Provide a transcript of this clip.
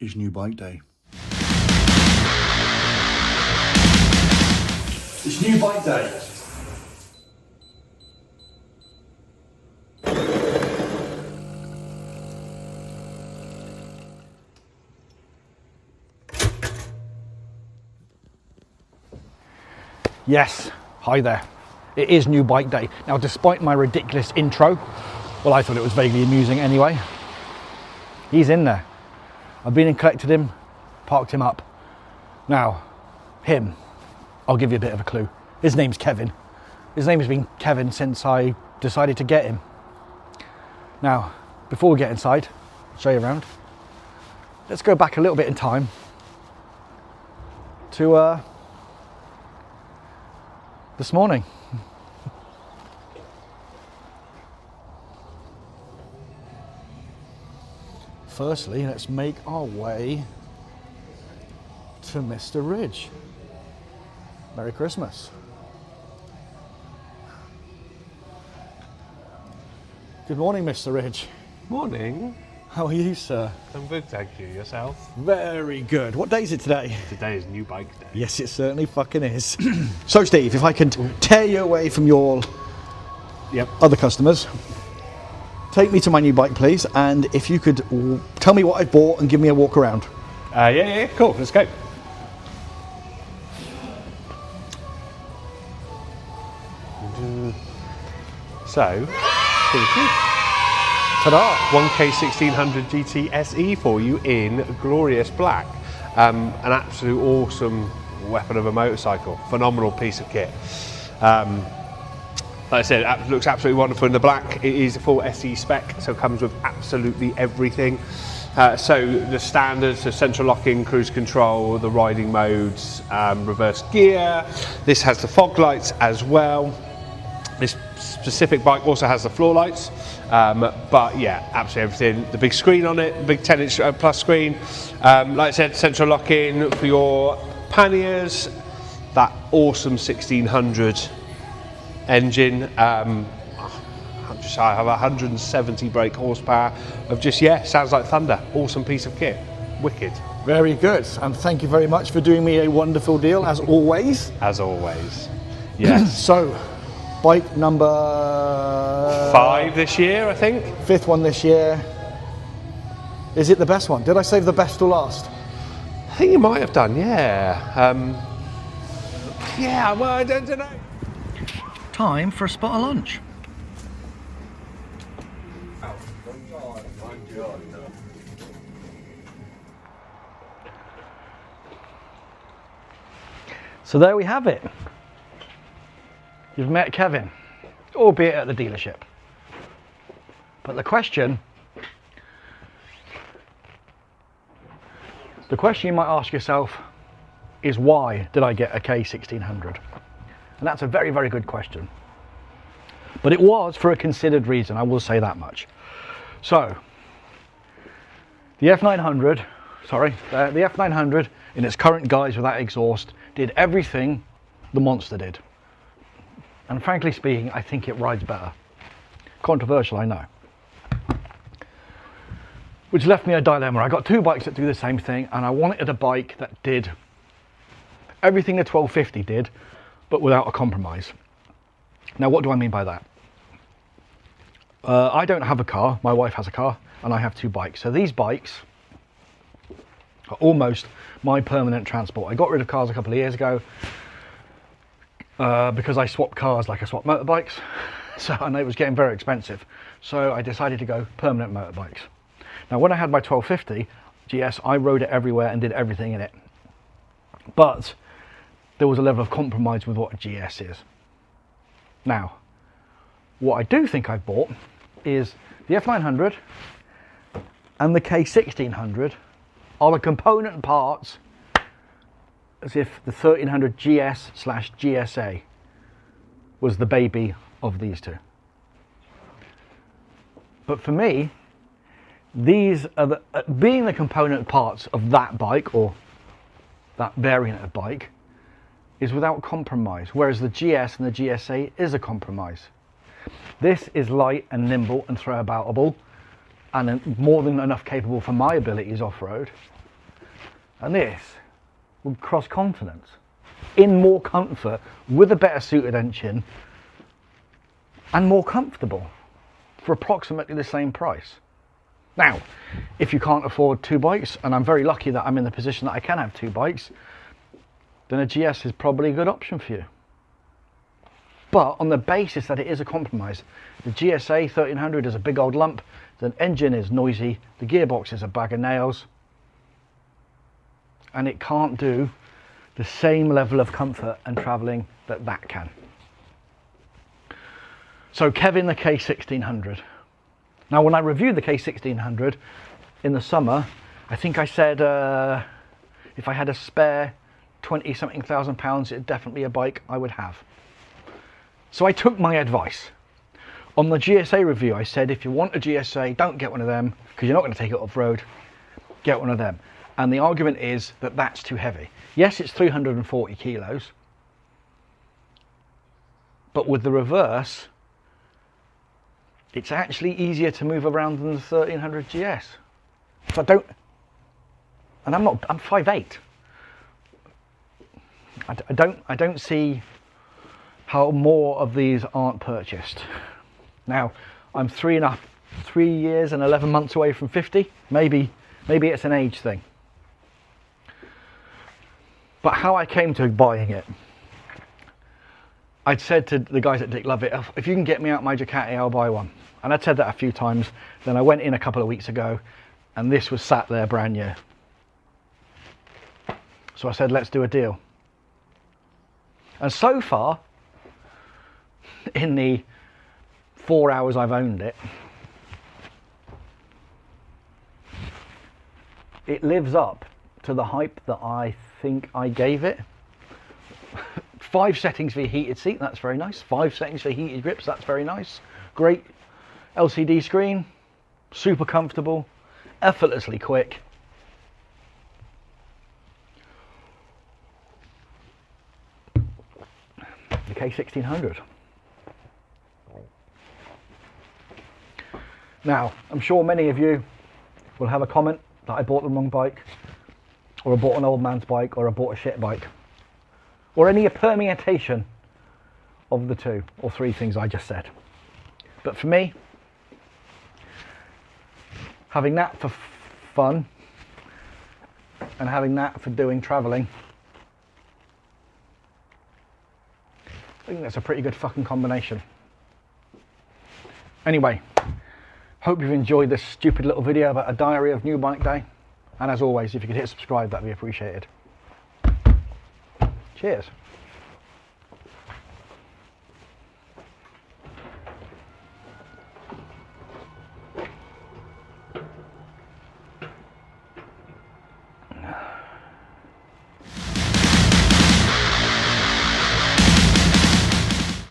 is new bike day. It's new bike day. Yes, hi there. It is new bike day. Now, despite my ridiculous intro, well, I thought it was vaguely amusing anyway, he's in there. I've been and collected him, parked him up. Now, him, I'll give you a bit of a clue. His name's Kevin. His name has been Kevin since I decided to get him. Now, before we get inside, show you around, let's go back a little bit in time to this morning. Firstly, let's make our way to Mr. Ridge. Merry Christmas. Good morning, Mr. Ridge. Morning. How are you, sir? I'm good, thank you. Yourself? Very good. What day is it today? Today is new bike day. Yes, it certainly fucking is. So, Steve, if I can tear you away from your other customers, take me to my new bike, please, and if you could tell me what I bought and give me a walk around. Yeah, cool. Let's go. So, Ta-da! one K1600 GT SE for you in glorious black. An absolute awesome weapon of a motorcycle. Phenomenal piece of kit. Like I said, it looks absolutely wonderful in the black. It is a full SE spec, so it comes with absolutely everything. So the standards, so central locking, cruise control, the riding modes, reverse gear. This has the fog lights as well. This specific bike also has the floor lights, but yeah, absolutely everything. The big screen on it, big 10-inch plus screen. Like I said, central locking for your panniers. That awesome 1600 engine. I have 170 brake horsepower of just, sounds like thunder. Awesome piece of kit. Wicked. Very good, and thank you very much for doing me a wonderful deal, as always. As always. Yes. So, bike number 5 this year, I think. 5th one this year. Is it the best one? Did I save the best to last? I think you might have done, yeah. Well, I don't know. Time for a spot of lunch. So there we have it. You've met Kevin, albeit at the dealership. But the question you might ask yourself is, why did I get a K1600? And that's a very, very good question. But it was for a considered reason, I will say that much. So, the F900 in its current guise without exhaust did everything the Monster did. And frankly speaking, I think it rides better. Controversial, I know. Which left me a dilemma. I got 2 bikes that do the same thing, and I wanted a bike that did everything the 1250 did, but without a compromise. Now, what do I mean by that? I don't have a car, my wife has a car, and I have 2 bikes. So these bikes are almost my permanent transport. I got rid of cars a couple of years ago because I swapped cars like I swapped motorbikes. So I know it was getting very expensive. So I decided to go permanent motorbikes. Now, when I had my 1250 GS, I rode it everywhere and did everything in it. But there was a level of compromise with what a GS is. Now, what I do think I've bought is the F900 and the K1600 are the component parts as if the 1300 GS/GSA was the baby of these two. But for me, these are being the component parts of that bike, or that variant of bike, is without compromise, whereas the GS and the GSA is a compromise. This is light and nimble and throwaboutable, and more than enough capable for my abilities off-road. And this would cross continents in more comfort, with a better suited engine and more comfortable for approximately the same price. Now, if you can't afford two bikes, and I'm very lucky that I'm in the position that I can have two bikes, then a GS is probably a good option for you. But on the basis that it is a compromise, the GSA 1300 is a big old lump, the engine is noisy, the gearbox is a bag of nails, and it can't do the same level of comfort and travelling that that can. So Kevin, the K1600. Now when I reviewed the K1600 in the summer, I think I said if I had a spare 20 something thousand pounds, it'd definitely be a bike I would have. So I took my advice. On the GSA review I said if you want a GSA, don't get one of them because you're not going to take it off-road, get one of them. And the argument is that that's too heavy. Yes, it's 340 kilos, but with the reverse, it's actually easier to move around than the 1300 GS. So I'm 5'8". I don't see how more of these aren't purchased. Now, I'm 3 years and 11 months away from 50. Maybe it's an age thing. But how I came to buying it, I'd said to the guys at Dick Lovett, if you can get me out my Ducati, I'll buy one. And I'd said that a few times. Then I went in a couple of weeks ago and this was sat there brand new. So I said, let's do a deal. And so far, in the 4 hours I've owned it, it lives up to the hype that I think I gave it. 5 settings for your heated seat, that's very nice. 5 settings for heated grips, that's very nice. Great LCD screen, super comfortable, effortlessly quick. The K1600. Now, I'm sure many of you will have a comment that I bought the wrong bike, or I bought an old man's bike, or I bought a shit bike, or any permutation of the 2 or 3 things I just said. But for me, having that for fun and having that for doing travelling, I think that's a pretty good fucking combination. Anyway, hope you've enjoyed this stupid little video about a diary of new bike day. And as always, if you could hit subscribe, that'd be appreciated. Cheers.